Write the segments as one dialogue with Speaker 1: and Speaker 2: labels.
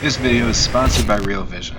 Speaker 1: This video is sponsored by Real Vision.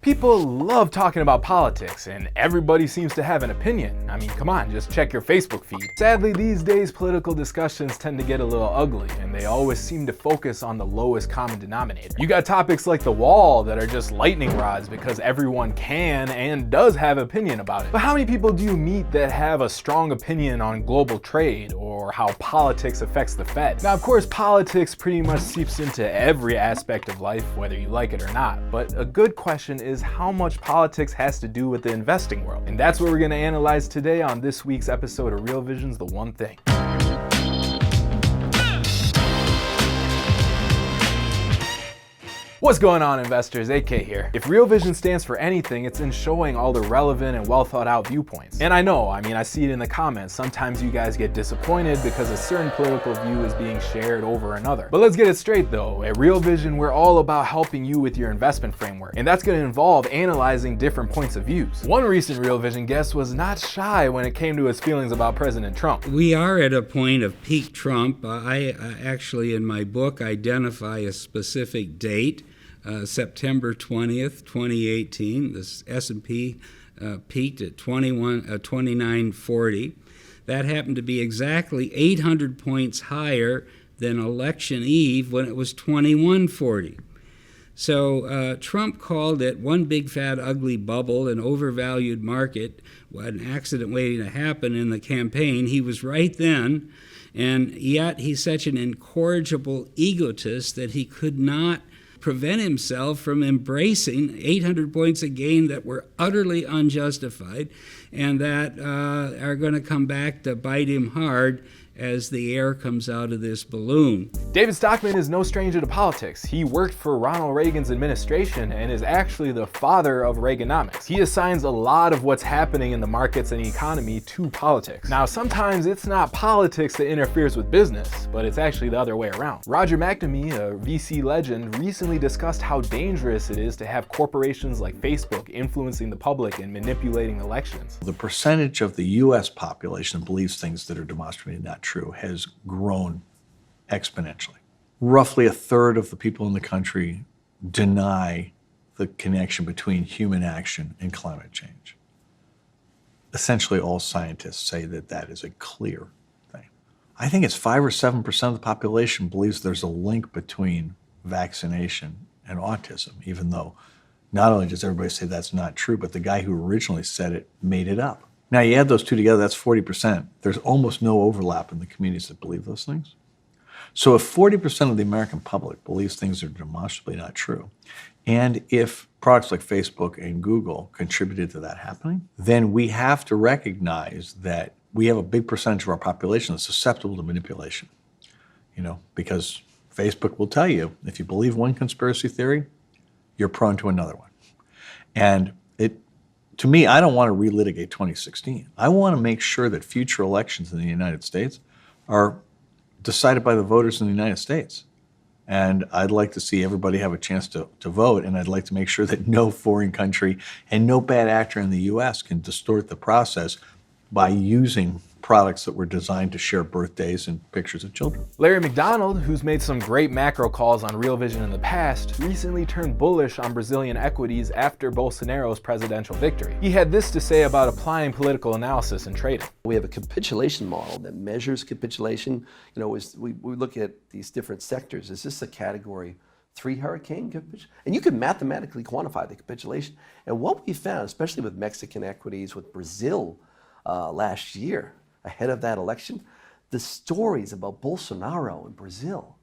Speaker 2: People love talking about politics, and everybody seems to have an opinion. I mean, come on, just check your Facebook feed. Sadly, these days, political discussions tend to get a little ugly, and they always seem to focus on the lowest common denominator. You got topics like the wall that are just lightning rods because everyone can and does have opinion about it. But how many people do you meet that have a strong opinion on global trade or how politics affects the Fed? Now, of course, politics pretty much seeps into every aspect of life, whether you like it or not. But a good question is how much politics has to do with the investing world. And that's what we're going to analyze today on this week's episode of Real Vision's The One Thing. What's going on, investors? AK here. If Real Vision stands for anything, it's in showing all the relevant and well thought out viewpoints. And I see it in the comments. Sometimes you guys get disappointed because a certain political view is being shared over another. But let's get it straight though. At Real Vision, we're all about helping you with your investment framework. And that's going to involve analyzing different points of views. One recent Real Vision guest was not shy when it came to his feelings about President Trump.
Speaker 3: We are at a point of peak Trump. I actually, in my book, identify a specific date. September 20th, 2018, the S&P peaked at 2940. That happened to be exactly 800 points higher than election eve when it was 2140. So Trump called it one big fat ugly bubble, an overvalued market, an accident waiting to happen in the campaign. He was right then, and yet he's such an incorrigible egotist that he could not prevent himself from embracing 800 points of gain that were utterly unjustified and that are going to come back to bite him hard as the air comes out of this balloon.
Speaker 2: David Stockman is no stranger to politics. He worked for Ronald Reagan's administration and is actually the father of Reaganomics. He assigns a lot of what's happening in the markets and economy to politics. Now, sometimes it's not politics that interferes with business, but it's actually the other way around. Roger McNamee, a VC legend, recently discussed how dangerous it is to have corporations like Facebook influencing the public and manipulating elections.
Speaker 4: The percentage of the U.S. population that believes things that are demonstrably not true has grown exponentially. Roughly a third of the people in the country deny the connection between human action and climate change. Essentially, all scientists say that that is a clear thing. I think it's 5 or 7% of the population believes there's a link between vaccination and autism, even though not only does everybody say that's not true, but the guy who originally said it made it up. Now, you add those two together, that's 40%. There's almost no overlap in the communities that believe those things. So if 40% of the American public believes things are demonstrably not true, and if products like Facebook and Google contributed to that happening, then we have to recognize that we have a big percentage of our population that's susceptible to manipulation. Because Facebook will tell you, if you believe one conspiracy theory, you're prone to another one. And to me, I don't want to relitigate 2016. I want to make sure that future elections in the United States are decided by the voters in the United States. And I'd like to see everybody have a chance to vote, and I'd like to make sure that no foreign country and no bad actor in the U.S. can distort the process by using products that were designed to share birthdays and pictures of children.
Speaker 2: Larry McDonald, who's made some great macro calls on Real Vision in the past, recently turned bullish on Brazilian equities after Bolsonaro's presidential victory. He had this to say about applying political analysis in trading.
Speaker 5: We have a capitulation model that measures capitulation. We look at these different sectors. Is this a category 3 hurricane capitulation? And you can mathematically quantify the capitulation. And what we found, especially with Mexican equities, with Brazil last year, ahead of that election, the stories about Bolsonaro in Brazil,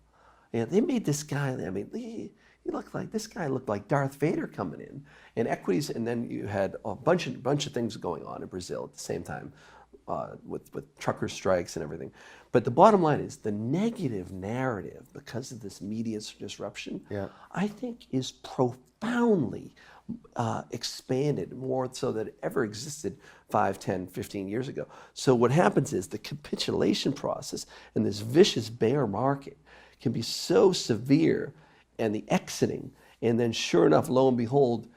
Speaker 5: they made this guy, he looked like, this guy looked like Darth Vader coming in. And equities, and then you had a bunch of things going on in Brazil at the same time, with trucker strikes and everything. But the bottom line is the negative narrative, because of this media disruption, I think is profoundly expanded, more so than it ever existed 5, 10, 15 years ago. So what happens is the capitulation process and this vicious bear market can be so severe, and the exiting, and then sure enough, lo and behold,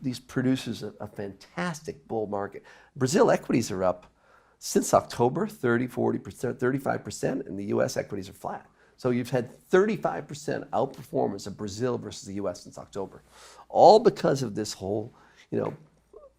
Speaker 5: these produces a fantastic bull market. Brazil equities are up since October, 30, 40%, 35%, and the US equities are flat. So you've had 35% outperformance of Brazil versus the U.S. since October, all because of this whole,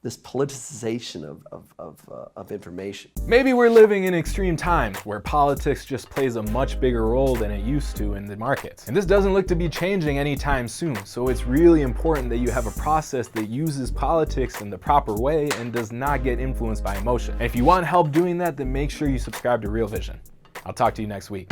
Speaker 5: this politicization of information.
Speaker 2: Maybe we're living in extreme times where politics just plays a much bigger role than it used to in the markets. And this doesn't look to be changing anytime soon, so it's really important that you have a process that uses politics in the proper way and does not get influenced by emotion. And if you want help doing that, then make sure you subscribe to Real Vision. I'll talk to you next week.